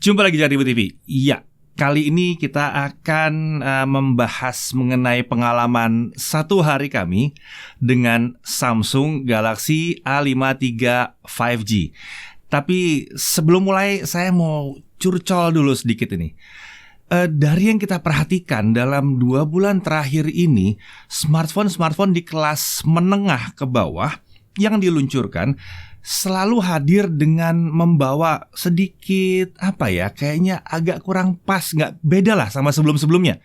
Jumpa lagi di TV. Iya, kali ini kita akan membahas mengenai pengalaman satu hari kami dengan Samsung Galaxy A53 5G. Tapi sebelum mulai saya mau curcol dulu sedikit ini. Dari yang kita perhatikan dalam 2 bulan terakhir ini, smartphone di kelas menengah ke bawah yang diluncurkan selalu hadir dengan membawa sedikit kayaknya agak kurang pas, nggak beda lah sama sebelum-sebelumnya.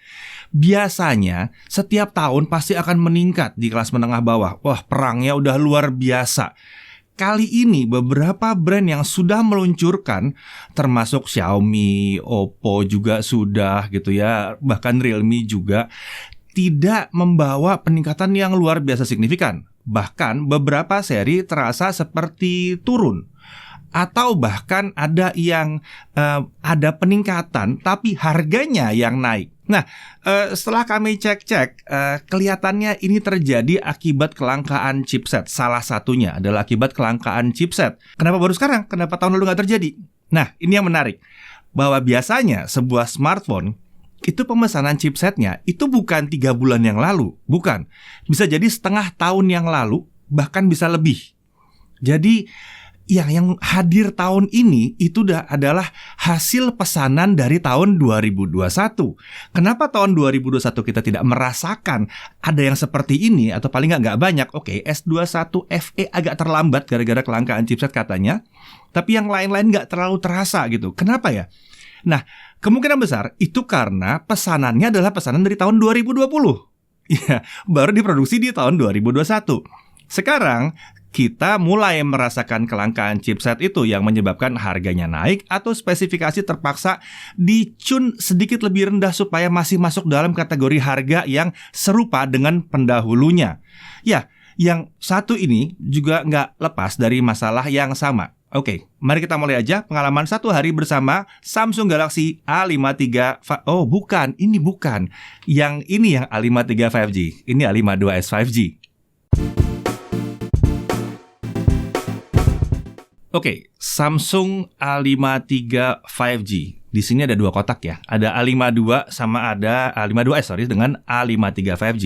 Biasanya setiap tahun pasti akan meningkat di kelas menengah bawah. Wah, perangnya udah luar biasa. Kali ini beberapa brand yang sudah meluncurkan, termasuk Xiaomi, Oppo juga sudah gitu ya, bahkan Realme juga, tidak membawa peningkatan yang luar biasa signifikan. Bahkan beberapa seri terasa seperti turun. Atau bahkan ada yang ada peningkatan tapi harganya yang naik. Nah, setelah kami cek-cek, kelihatannya ini terjadi akibat kelangkaan chipset. Salah satunya adalah akibat kelangkaan chipset. Kenapa baru sekarang? Kenapa tahun lalu nggak terjadi? Nah, ini yang menarik. Bahwa biasanya sebuah smartphone itu pemesanan chipsetnya itu bukan 3 bulan yang lalu, bukan. Bisa jadi setengah tahun yang lalu, bahkan bisa lebih. Jadi yang hadir tahun ini itu adalah hasil pesanan dari tahun 2021. Kenapa tahun 2021 kita tidak merasakan ada yang seperti ini, atau paling nggak banyak. Oke, S21 FE agak terlambat gara-gara kelangkaan chipset katanya, tapi yang lain-lain nggak terlalu terasa gitu. Kenapa ya? Nah, kemungkinan besar itu karena pesanannya adalah pesanan dari tahun 2020. Ya, baru diproduksi di tahun 2021. Sekarang kita mulai merasakan kelangkaan chipset itu yang menyebabkan harganya naik atau spesifikasi terpaksa dicun sedikit lebih rendah supaya masih masuk dalam kategori harga yang serupa dengan pendahulunya. Ya, yang satu ini juga nggak lepas dari masalah yang sama. Oke, mari kita mulai aja pengalaman satu hari bersama Samsung Galaxy A53. Oh, bukan, ini bukan. Yang ini yang A53 5G. Ini A52s 5G. Oke, Samsung A53 5G. Di sini ada 2 kotak ya. Ada A52 sama ada A52s dengan A53 5G.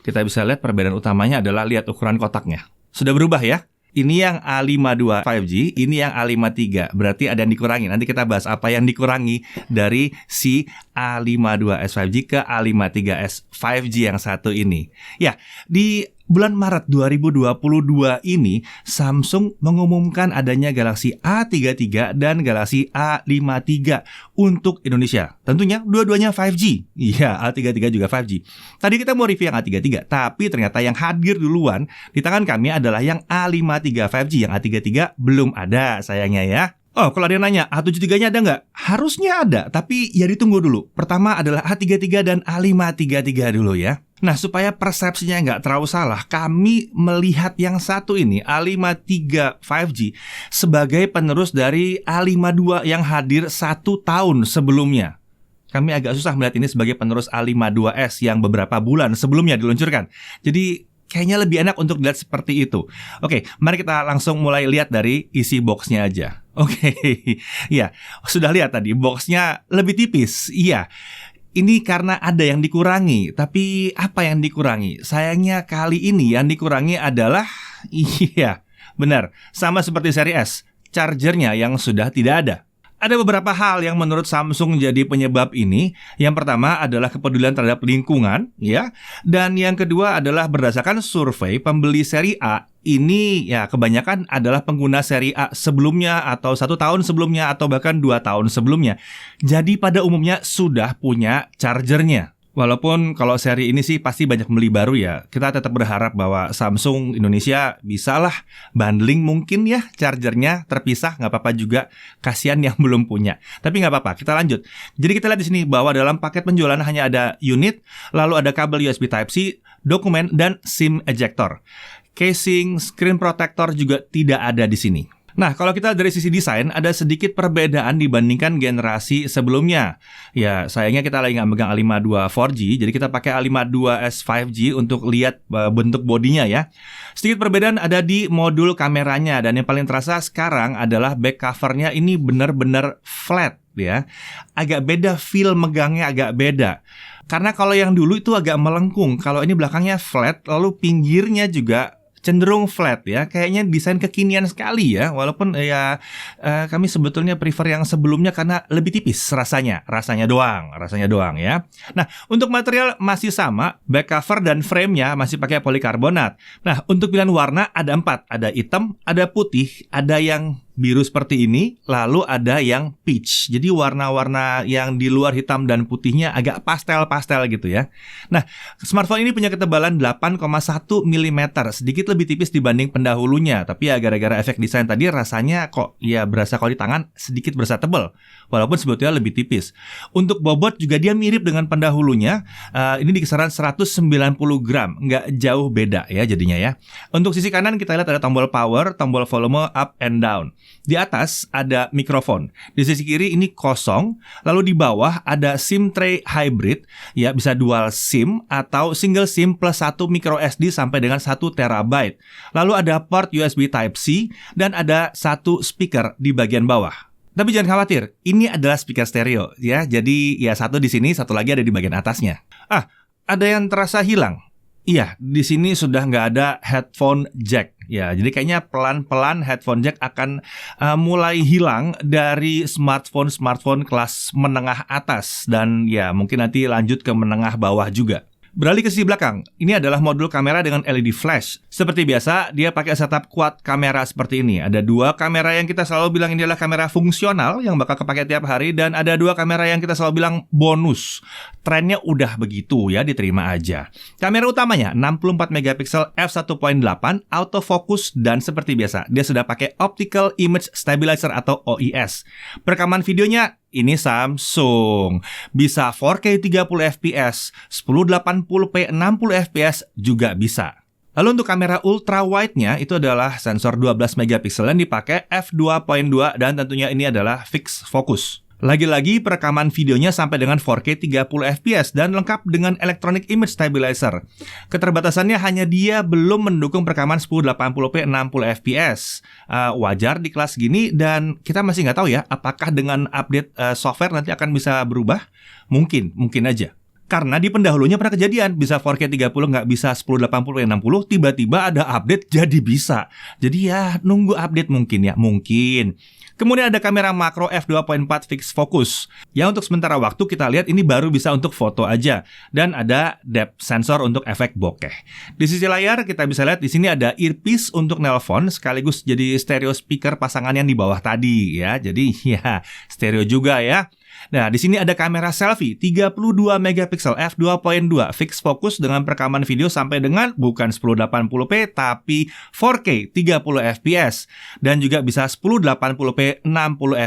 Kita bisa lihat perbedaan utamanya adalah lihat ukuran kotaknya. Sudah berubah ya. Ini yang A52 5G, ini yang A53. Berarti ada yang dikurangi. Nanti kita bahas apa yang dikurangi dari si A52s 5G ke A53s 5G yang satu ini. Ya, di bulan Maret 2022 ini Samsung mengumumkan adanya Galaxy A33 dan Galaxy A53 untuk Indonesia. Tentunya dua-duanya 5G. Iya, A33 juga 5G. Tadi kita mau review yang A33, tapi ternyata yang hadir duluan di tangan kami adalah yang A53 5G. Yang A33 belum ada sayangnya ya. Oh, kalau ada yang nanya, A73-nya ada nggak? Harusnya ada, tapi ya ditunggu dulu. Pertama adalah A33 dan A533 dulu ya. Nah, supaya persepsinya nggak terlalu salah, kami melihat yang satu ini, A53 5G, sebagai penerus dari A52 yang hadir 1 tahun sebelumnya. Kami agak susah melihat ini sebagai penerus A52s yang beberapa bulan sebelumnya diluncurkan. Jadi kayaknya lebih enak untuk dilihat seperti itu. Oke, mari kita langsung mulai lihat dari isi boxnya aja. Oke, ya, sudah lihat tadi boxnya lebih tipis. Iya, ini karena ada yang dikurangi. Tapi apa yang dikurangi? Sayangnya kali ini yang dikurangi adalah, iya, benar, sama seperti seri S, chargernya yang sudah tidak ada. Ada beberapa hal yang menurut Samsung jadi penyebab ini. Yang pertama adalah kepedulian terhadap lingkungan, ya. Dan yang kedua adalah berdasarkan survei pembeli seri A. Ini ya kebanyakan adalah pengguna seri A sebelumnya atau 1 tahun sebelumnya atau bahkan 2 tahun sebelumnya. Jadi pada umumnya sudah punya chargernya. Walaupun kalau seri ini sih pasti banyak beli baru ya, kita tetap berharap bahwa Samsung Indonesia bisalah bundling mungkin ya chargernya terpisah, nggak apa-apa juga, kasihan yang belum punya. Tapi nggak apa-apa, kita lanjut. Jadi kita lihat di sini bahwa dalam paket penjualan hanya ada unit, lalu ada kabel USB Type-C, dokumen, dan SIM ejector. Casing, screen protector juga tidak ada di sini. Nah, kalau kita dari sisi desain, ada sedikit perbedaan dibandingkan generasi sebelumnya. Ya, sayangnya kita lagi nggak megang A52 4G, jadi kita pakai A52s 5G untuk lihat bentuk bodinya ya. Sedikit perbedaan ada di modul kameranya, dan yang paling terasa sekarang adalah back covernya ini benar-benar flat. ya. Agak beda, feel megangnya agak beda. Karena kalau yang dulu itu agak melengkung, kalau ini belakangnya flat, lalu pinggirnya juga cenderung flat ya, kayaknya desain kekinian sekali ya. Walaupun kami sebetulnya prefer yang sebelumnya karena lebih tipis rasanya doang ya. Nah, untuk material masih sama, back cover dan frame-nya masih pakai polikarbonat. Nah, untuk pilihan warna ada 4, ada hitam, ada putih, ada yang biru seperti ini, lalu ada yang peach. Jadi warna-warna yang di luar hitam dan putihnya agak pastel-pastel gitu ya. Nah, smartphone ini punya ketebalan 8,1 mm, sedikit lebih tipis dibanding pendahulunya. Tapi ya gara-gara efek desain tadi rasanya kok ya berasa kalau di tangan sedikit berasa tebal, walaupun sebetulnya lebih tipis. Untuk bobot juga dia mirip dengan pendahulunya. Ini di kisaran 190 gram, nggak jauh beda ya jadinya ya. Untuk sisi kanan kita lihat ada tombol power, tombol volume up and down. Di atas ada mikrofon. Di sisi kiri ini kosong. Lalu di bawah ada SIM tray hybrid. Ya, bisa dual SIM atau single SIM plus 1 micro SD sampai dengan 1 terabyte. Lalu ada port USB Type-C dan ada 1 speaker di bagian bawah. Tapi jangan khawatir, ini adalah speaker stereo ya. Jadi ya satu di sini, satu lagi ada di bagian atasnya. Ada yang terasa hilang. Iya, di sini sudah nggak ada headphone jack. Ya, jadi kayaknya pelan-pelan headphone jack akan mulai hilang dari smartphone kelas menengah atas. Dan ya mungkin nanti lanjut ke menengah bawah juga. Beralih ke sisi belakang, ini adalah modul kamera dengan LED flash. Seperti biasa, dia pakai setup quad kamera seperti ini. Ada 2 kamera yang kita selalu bilang ini adalah kamera fungsional yang bakal kepake tiap hari, dan ada 2 kamera yang kita selalu bilang bonus. Trennya udah begitu ya, diterima aja. Kamera utamanya 64 megapiksel f1.8 autofocus, dan seperti biasa, dia sudah pakai optical image stabilizer atau OIS. Perekaman videonya ini Samsung, bisa 4K 30 fps, 1080p 60 fps juga bisa. Lalu untuk kamera ultra wide-nya itu adalah sensor 12 megapiksel yang dipakai f2.2 dan tentunya ini adalah fixed focus. Lagi-lagi perekaman videonya sampai dengan 4K 30 fps dan lengkap dengan electronic image stabilizer. Keterbatasannya hanya dia belum mendukung perekaman 1080p 60 fps. Wajar di kelas gini, dan kita masih nggak tahu ya apakah dengan update software nanti akan bisa berubah. Mungkin aja. Karena di pendahulunya pernah kejadian, bisa 4K 30 nggak bisa 1080p 60, tiba-tiba ada update jadi bisa. Jadi ya nunggu update mungkin. Kemudian ada kamera makro f2.4 fixed focus. Ya untuk sementara waktu kita lihat ini baru bisa untuk foto aja. Dan ada depth sensor untuk efek bokeh. Di sisi layar kita bisa lihat di sini ada earpiece untuk nelpon sekaligus jadi stereo speaker pasangan yang di bawah tadi ya. Jadi ya stereo juga ya. Nah, di sini ada kamera selfie 32 megapiksel f2.2 fixed focus dengan perekaman video sampai dengan bukan 1080p tapi 4K 30 fps dan juga bisa 1080p 60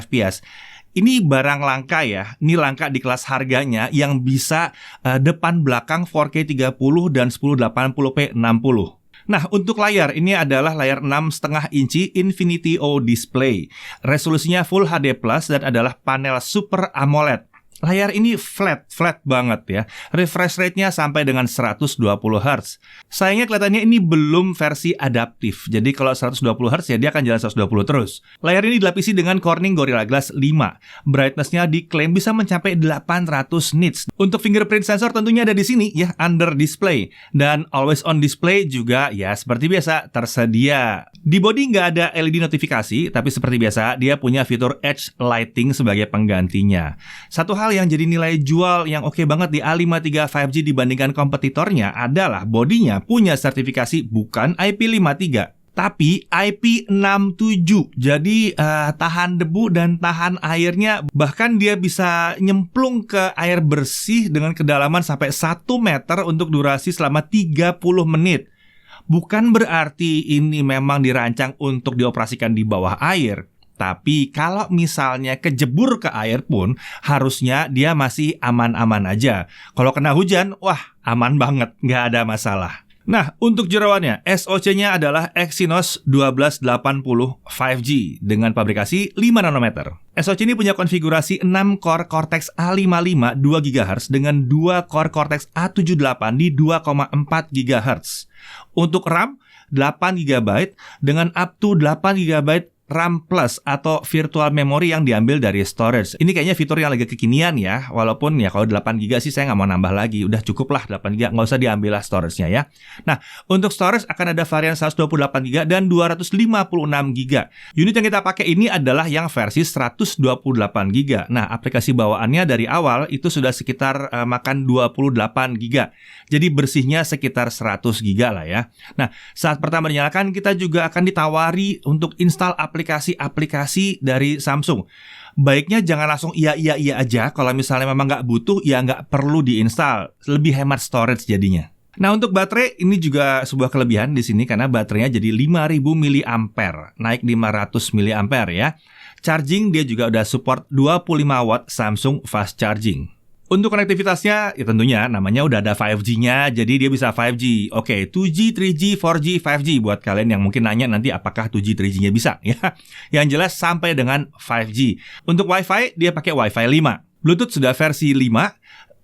fps. Ini barang langka ya. Ini langka di kelas harganya yang bisa depan belakang 4K 30 dan 1080p 60. Nah, untuk layar, ini adalah layar 6,5 inci Infinity O display. Resolusinya Full HD Plus dan adalah panel Super AMOLED. Layar ini flat banget ya. Refresh rate-nya sampai dengan 120 Hz. Sayangnya kelihatannya ini belum versi adaptif. Jadi kalau 120 Hz ya dia akan jalan 120 terus. Layar ini dilapisi dengan Corning Gorilla Glass 5. Brightness-nya diklaim bisa mencapai 800 nits. Untuk fingerprint sensor tentunya ada di sini ya, under display. Dan always on display juga ya seperti biasa tersedia. Di body nggak ada LED notifikasi, tapi seperti biasa dia punya fitur edge lighting sebagai penggantinya. Satu hal yang jadi nilai jual yang oke banget di A53 5G dibandingkan kompetitornya adalah bodinya punya sertifikasi bukan IP53 tapi IP67. Jadi tahan debu dan tahan airnya, bahkan dia bisa nyemplung ke air bersih dengan kedalaman sampai 1 meter untuk durasi selama 30 menit. Bukan berarti ini memang dirancang untuk dioperasikan di bawah air. Tapi kalau misalnya kejebur ke air pun, harusnya dia masih aman-aman aja. Kalau kena hujan, wah aman banget, nggak ada masalah. Nah, untuk jeroannya, SoC-nya adalah Exynos 1280 5G dengan pabrikasi 5 nanometer. SoC ini punya konfigurasi 6 core Cortex A55 2 GHz dengan 2 core Cortex A78 di 2,4 GHz. Untuk RAM, 8 GB dengan up to 8 GB RAM Plus atau virtual memory yang diambil dari storage. Ini kayaknya fitur yang lagi kekinian ya, walaupun ya kalau 8GB sih saya nggak mau nambah lagi, udah cukup lah 8GB, nggak usah diambil lah storage-nya ya. Nah, untuk storage akan ada varian 128GB dan 256GB. Unit yang kita pakai ini adalah yang versi 128GB. Nah, aplikasi bawaannya dari awal itu sudah sekitar makan 28GB. Jadi bersihnya sekitar 100GB lah ya. Nah, saat pertama dinyalakan kita juga akan ditawari untuk install aplikasi-aplikasi dari Samsung. Baiknya jangan langsung iya aja. Kalau misalnya memang nggak butuh, ya nggak perlu diinstal. Lebih hemat storage jadinya. Nah, untuk baterai ini juga sebuah kelebihan di sini karena baterainya jadi 5000 mAh, naik 500 mAh ya. Charging dia juga udah support 25 watt Samsung Fast Charging. Untuk konektivitasnya, ya tentunya namanya udah ada 5G-nya, jadi dia bisa 5G. Oke, 2G, 3G, 4G, 5G buat kalian yang mungkin nanya nanti apakah 2G, 3G-nya bisa ya. Yang jelas sampai dengan 5G. Untuk Wi-Fi, dia pakai Wi-Fi 5. Bluetooth sudah versi 5.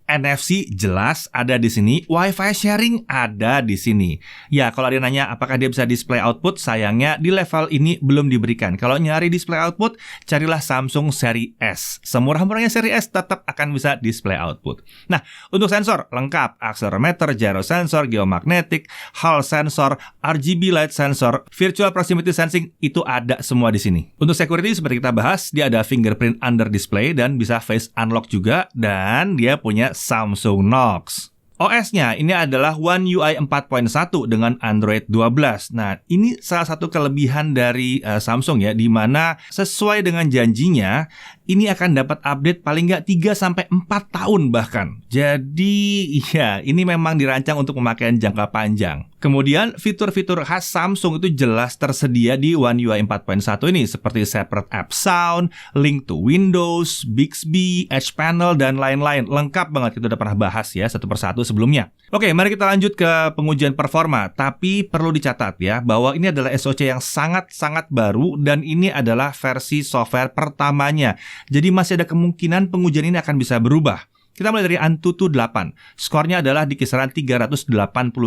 NFC jelas ada di sini, Wi-Fi sharing ada di sini. Ya, kalau dia nanya apakah dia bisa display output, sayangnya di level ini belum diberikan. Kalau nyari display output, carilah Samsung seri S. Semurah-murahnya seri S tetap akan bisa display output. Nah, untuk sensor lengkap, accelerometer, gyro sensor, geomagnetic, Hall sensor, RGB light sensor, virtual proximity sensing itu ada semua di sini. Untuk security seperti kita bahas, dia ada fingerprint under display dan bisa face unlock juga, dan dia punya Samsung Knox. OS-nya ini adalah One UI 4.1 dengan Android 12. Nah, ini salah satu kelebihan dari Samsung ya, di mana sesuai dengan janjinya, ini akan dapat update paling nggak 3-4 tahun bahkan. Jadi, ya, ini memang dirancang untuk pemakaian jangka panjang. Kemudian, fitur-fitur khas Samsung itu jelas tersedia di One UI 4.1 ini, seperti separate app sound, link to Windows, Bixby, Edge Panel, dan lain-lain. Lengkap banget, kita udah pernah bahas ya, satu persatu sebelumnya. Oke, mari kita lanjut ke pengujian performa. Tapi perlu dicatat ya, bahwa ini adalah SoC yang sangat-sangat baru, dan ini adalah versi software pertamanya. Jadi masih ada kemungkinan pengujian ini akan bisa berubah. Kita mulai dari Antutu 8. Skornya adalah di kisaran 380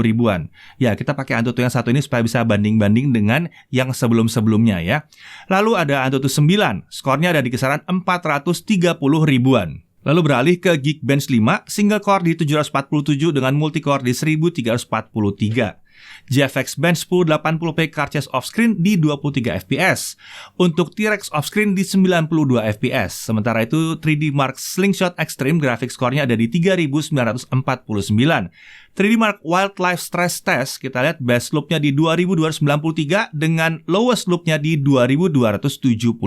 ribuan. Ya, kita pakai Antutu yang satu ini supaya bisa banding-banding dengan yang sebelum-sebelumnya ya. Lalu ada Antutu 9. Skornya ada di kisaran 430 ribuan. Lalu beralih ke Geekbench 5, single core di 747 dengan multi-core di 1343. GFX Bench 1080p Carches Offscreen di 23 fps. Untuk T-Rex Offscreen di 92 fps. Sementara itu 3D Mark Slingshot Extreme graphics score-nya ada di 3949. 3D Mark Wildlife Stress Test, kita lihat best loop-nya di 2293 dengan lowest loop-nya di 2276.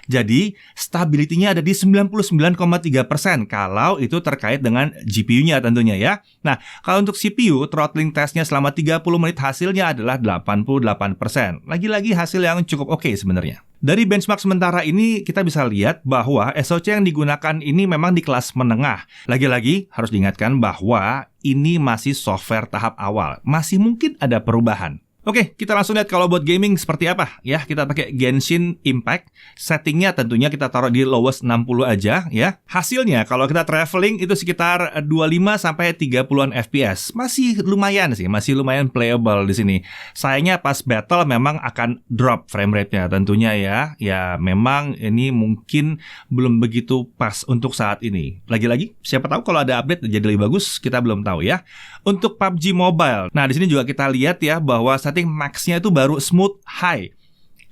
Jadi, stability-nya ada di 99,3% kalau itu terkait dengan GPU-nya tentunya ya. Nah, kalau untuk CPU, throttling test-nya selama 30 menit hasilnya adalah 88%. Lagi-lagi hasil yang cukup oke sebenarnya. Dari benchmark sementara ini kita bisa lihat bahwa SoC yang digunakan ini memang di kelas menengah. Lagi-lagi harus diingatkan bahwa ini masih software tahap awal. Masih mungkin ada perubahan. Oke, kita langsung lihat kalau buat gaming seperti apa. Ya, kita pakai Genshin Impact. Settingnya tentunya kita taruh di lowest 60 aja ya. Hasilnya kalau kita traveling itu sekitar 25-30an FPS. Masih lumayan sih, masih lumayan playable di sini. Sayangnya pas battle memang akan drop frame rate-nya tentunya ya. Ya, memang ini mungkin belum begitu pas untuk saat ini. Lagi-lagi, siapa tahu kalau ada update jadi lebih bagus, kita belum tahu ya. Untuk PUBG Mobile. Nah, di sini juga kita lihat ya bahwa setting max-nya itu baru smooth high.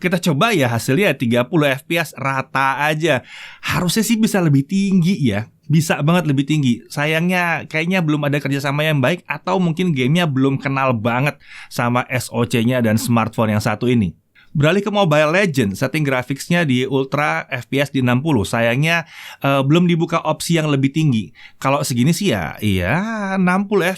Kita coba ya hasilnya 30 fps rata aja. Harusnya sih bisa lebih tinggi ya. Bisa banget lebih tinggi. Sayangnya kayaknya belum ada kerjasama yang baik atau mungkin gamenya belum kenal banget sama SoC-nya dan smartphone yang satu ini. Beralih ke Mobile Legends, setting graphics-nya di Ultra FPS di 60. Sayangnya belum dibuka opsi yang lebih tinggi. Kalau segini sih ya 60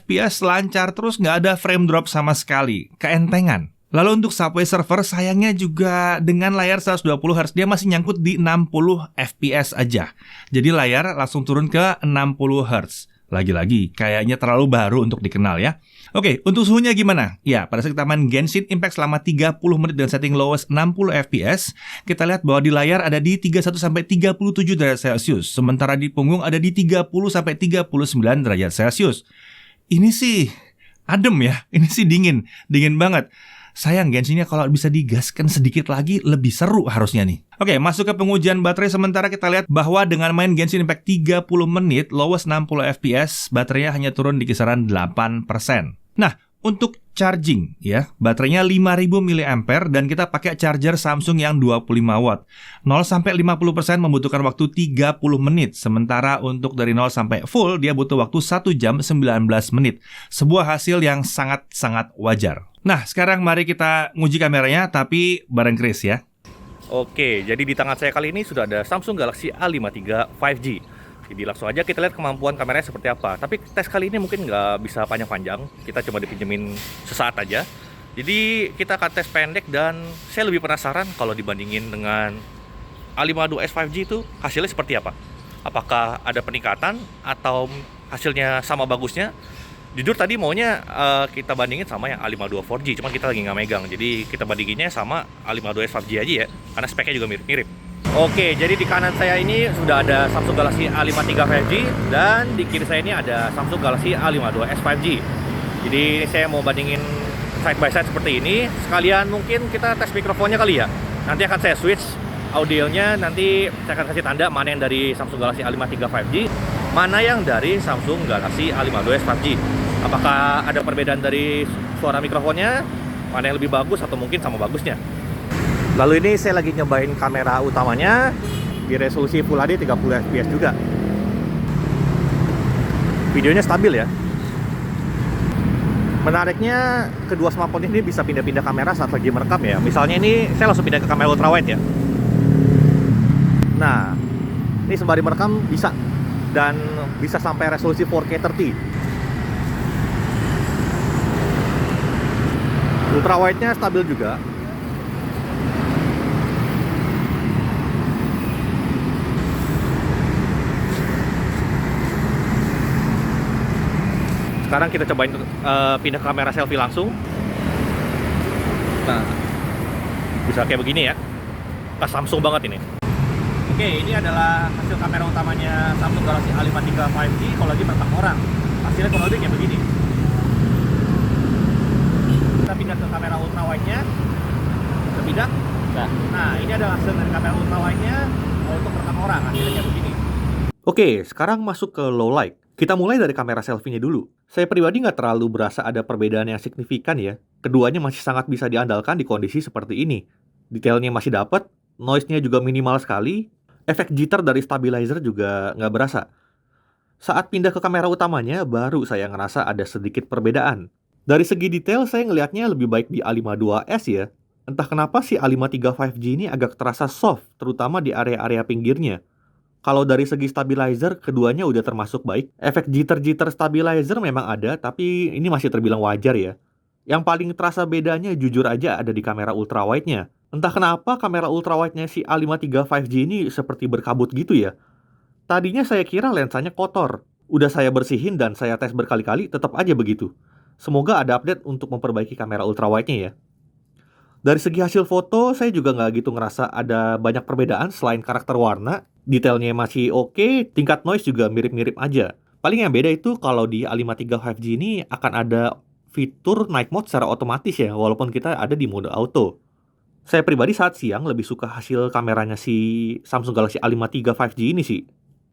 FPS lancar terus nggak ada frame drop sama sekali. Keentengan. Lalu untuk Subway Surfer sayangnya juga dengan layar 120Hz dia masih nyangkut di 60 FPS aja. Jadi layar langsung turun ke 60Hz. Lagi-lagi, kayaknya terlalu baru untuk dikenal ya. Oke, untuk suhunya gimana? Ya, pada saat kita main Genshin Impact selama 30 menit dengan setting lowest 60 fps, kita lihat bahwa di layar ada di 31-37 derajat Celcius, sementara di punggung ada di 30-39 derajat Celcius. Ini sih adem ya, ini sih dingin banget. Sayang Genshin-nya kalau bisa digaskan sedikit lagi lebih seru harusnya nih. Oke, masuk ke pengujian baterai. Sementara kita lihat bahwa dengan main Genshin Impact 30 menit, lowest 60 fps, baterainya hanya turun di kisaran 8%. Nah, untuk charging ya, baterainya 5000 mAh dan kita pakai charger Samsung yang 25 watt. 0 sampai 50% membutuhkan waktu 30 menit, sementara untuk dari 0 sampai full dia butuh waktu 1 jam 19 menit. Sebuah hasil yang sangat-sangat wajar. Nah, sekarang mari kita nguji kameranya tapi bareng Chris ya. Oke, jadi di tangan saya kali ini sudah ada Samsung Galaxy A53 5G. Jadi langsung aja kita lihat kemampuan kameranya seperti apa. Tapi tes kali ini mungkin nggak bisa panjang-panjang. Kita cuma dipinjemin sesaat aja. Jadi kita akan tes pendek dan saya lebih penasaran kalau dibandingin dengan A52s 5G itu hasilnya seperti apa. Apakah ada peningkatan atau hasilnya sama bagusnya? Jujur tadi maunya kita bandingin sama yang A52 4G. Cuman kita lagi nggak megang. Jadi kita bandinginnya sama A52s 5G aja ya. Karena speknya juga mirip-mirip. Oke, jadi di kanan saya ini sudah ada Samsung Galaxy A53 5G dan di kiri saya ini ada Samsung Galaxy A52s 5G. Jadi saya mau bandingin side by side seperti ini. Sekalian mungkin kita tes mikrofonnya kali ya. Nanti akan saya switch audionya, nanti saya akan kasih tanda mana yang dari Samsung Galaxy A53 5G, mana yang dari Samsung Galaxy A52s 5G. Apakah ada perbedaan dari suara mikrofonnya, mana yang lebih bagus atau mungkin sama bagusnya. Lalu ini saya lagi nyobain kamera utamanya di resolusi Full HD 30 fps juga. Videonya stabil ya. Menariknya kedua smartphone ini bisa pindah-pindah kamera saat lagi merekam ya. Misalnya ini saya langsung pindah ke kamera ultrawide ya. Nah, ini sembari merekam bisa, dan bisa sampai resolusi 4K 30. Ultrawide-nya stabil juga. Sekarang kita cobain pindah ke kamera selfie langsung. Nah, bisa kayak begini ya. Pas Samsung banget ini. Oke, ini adalah hasil kamera utamanya Samsung Galaxy A53 5G kalau lagi merekam orang. Hasilnya kurang lebih kayak begini. Kita pindah ke kamera ultrawide-nya. Kita pindah. Nah, ini adalah hasil dari kamera ultrawide-nya untuk merekam orang. Hasilnya kayak begini. Oke, sekarang masuk ke low light. Kita mulai dari kamera selfie-nya dulu. Saya pribadi nggak terlalu berasa ada perbedaan yang signifikan ya. Keduanya masih sangat bisa diandalkan di kondisi seperti ini. Detailnya masih dapat, noise-nya juga minimal sekali, efek jitter dari stabilizer juga nggak berasa. Saat pindah ke kamera utamanya, baru saya ngerasa ada sedikit perbedaan. Dari segi detail, saya ngelihatnya lebih baik di A52s ya. Entah kenapa si A53 5G ini agak terasa soft, terutama di area-area pinggirnya. Kalau dari segi stabilizer, keduanya udah termasuk baik. Efek jitter-jitter stabilizer memang ada, tapi ini masih terbilang wajar ya. Yang paling terasa bedanya jujur aja ada di kamera ultrawide-nya. Entah kenapa kamera ultrawide-nya si A53 5G ini seperti berkabut gitu ya. Tadinya saya kira lensanya kotor. Udah saya bersihin dan saya tes berkali-kali, tetap aja begitu. Semoga ada update untuk memperbaiki kamera ultrawide-nya ya. Dari segi hasil foto, saya juga nggak gitu ngerasa ada banyak perbedaan selain karakter warna. Detailnya masih oke, tingkat noise juga mirip-mirip aja. Paling yang beda itu kalau di A53 5G ini akan ada fitur night mode secara otomatis ya, walaupun kita ada di mode auto. Saya pribadi saat siang lebih suka hasil kameranya si Samsung Galaxy A53 5G ini sih.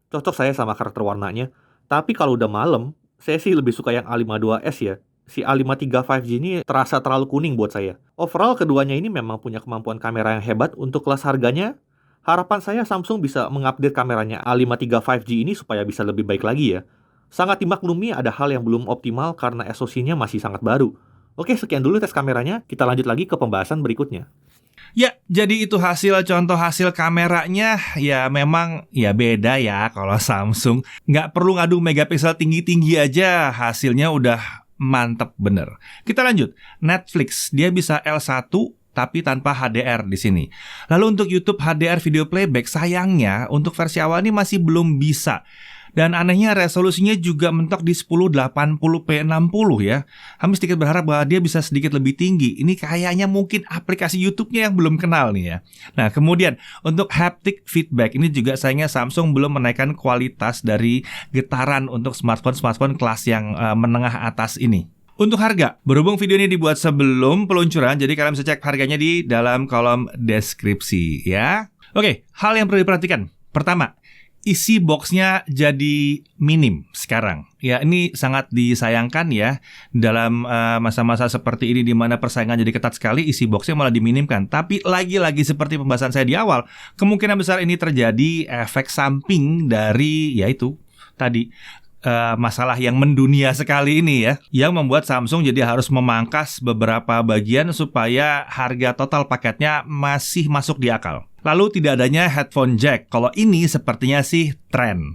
Cocok saya sama karakter warnanya. Tapi kalau udah malam, saya sih lebih suka yang A52s ya. Si A53 5G ini terasa terlalu kuning buat saya. Overall keduanya ini memang punya kemampuan kamera yang hebat. Untuk kelas harganya, harapan saya Samsung bisa mengupdate kameranya A53 5G ini supaya bisa lebih baik lagi ya. Sangat dimaklumi ada hal yang belum optimal karena SoC-nya masih sangat baru. Oke, sekian dulu tes kameranya. Kita lanjut lagi ke pembahasan berikutnya. Ya, jadi itu contoh hasil kameranya. Ya memang ya beda ya kalau Samsung. Nggak perlu ngadu megapiksel tinggi-tinggi aja, hasilnya udah mantep bener. Kita lanjut. Netflix, dia bisa L1 tapi tanpa HDR di sini. Lalu untuk YouTube HDR video playback, sayangnya untuk versi awal ini masih belum bisa. Dan anehnya resolusinya juga mentok di 1080p 60 ya. Kami sedikit berharap bahwa dia bisa sedikit lebih tinggi. Ini kayaknya mungkin aplikasi YouTube-nya yang belum kenal nih ya. Nah, kemudian untuk haptic feedback, ini juga sayangnya Samsung belum menaikkan kualitas dari getaran untuk smartphone kelas yang menengah atas ini. Untuk harga, berhubung video ini dibuat sebelum peluncuran, jadi kalian bisa cek harganya di dalam kolom deskripsi ya. Oke, hal yang perlu diperhatikan. Pertama, isi boxnya jadi minim sekarang. Ya, ini sangat disayangkan ya dalam masa-masa seperti ini di mana persaingan jadi ketat sekali, isi boxnya malah diminimkan. Tapi lagi-lagi seperti pembahasan saya di awal, kemungkinan besar ini terjadi efek samping dari yaitu tadi masalah yang mendunia sekali ini ya, yang membuat Samsung jadi harus memangkas beberapa bagian supaya harga total paketnya masih masuk di akal. Lalu tidak adanya headphone jack. Kalau ini sepertinya sih tren.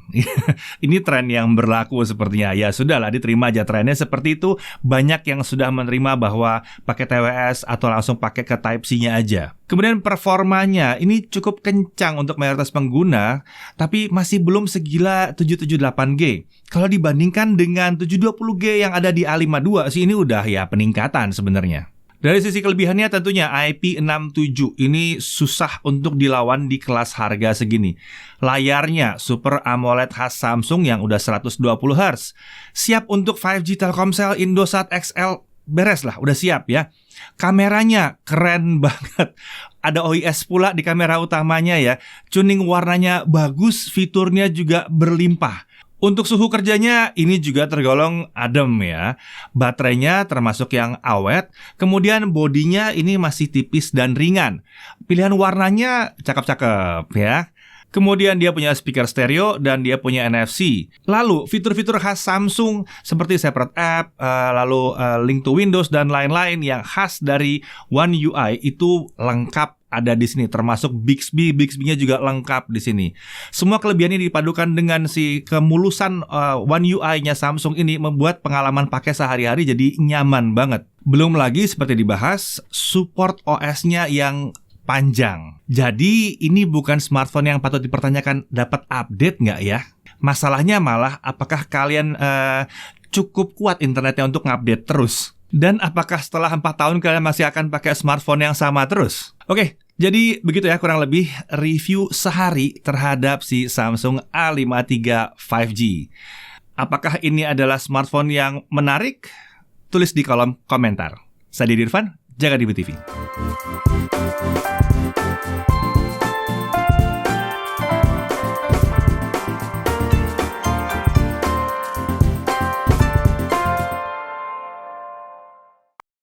Ini tren yang berlaku sepertinya. Ya sudahlah, diterima aja trennya seperti itu. Banyak yang sudah menerima bahwa pakai TWS atau langsung pakai ke Type-C-nya aja. Kemudian performanya ini cukup kencang untuk mayoritas pengguna, tapi masih belum segila 778G. Kalau dibandingkan dengan 720G yang ada di A52 sih, ini udah ya peningkatan sebenarnya. Dari sisi kelebihannya tentunya IP67 ini susah untuk dilawan di kelas harga segini. Layarnya Super AMOLED khas Samsung yang udah 120Hz. Siap untuk 5G Telkomsel Indosat XL, beres lah, udah siap ya. Kameranya keren banget. Ada OIS pula di kamera utamanya ya. Tuning warnanya bagus, fiturnya juga berlimpah. Untuk suhu kerjanya ini juga tergolong adem ya. Baterainya termasuk yang awet. Kemudian bodinya ini masih tipis dan ringan. Pilihan warnanya cakep-cakep ya. Kemudian dia punya speaker stereo dan dia punya NFC. Lalu fitur-fitur khas Samsung seperti separate app, lalu link to Windows dan lain-lain yang khas dari One UI itu lengkap ada di sini, termasuk Bixby-nya juga lengkap di sini. Semua kelebihan ini dipadukan dengan si kemulusan One UI-nya Samsung ini membuat pengalaman pakai sehari-hari jadi nyaman banget. Belum lagi seperti dibahas, support OS-nya yang panjang. Jadi ini bukan smartphone yang patut dipertanyakan dapat update nggak ya? Masalahnya malah apakah kalian cukup kuat internetnya untuk ngupdate terus? Dan apakah setelah 4 tahun kalian masih akan pakai smartphone yang sama terus? Oke, jadi begitu ya kurang lebih review sehari terhadap si Samsung A53 5G. Apakah ini adalah smartphone yang menarik? Tulis di kolom komentar. Saya Didi Irfan, jaga DBTV.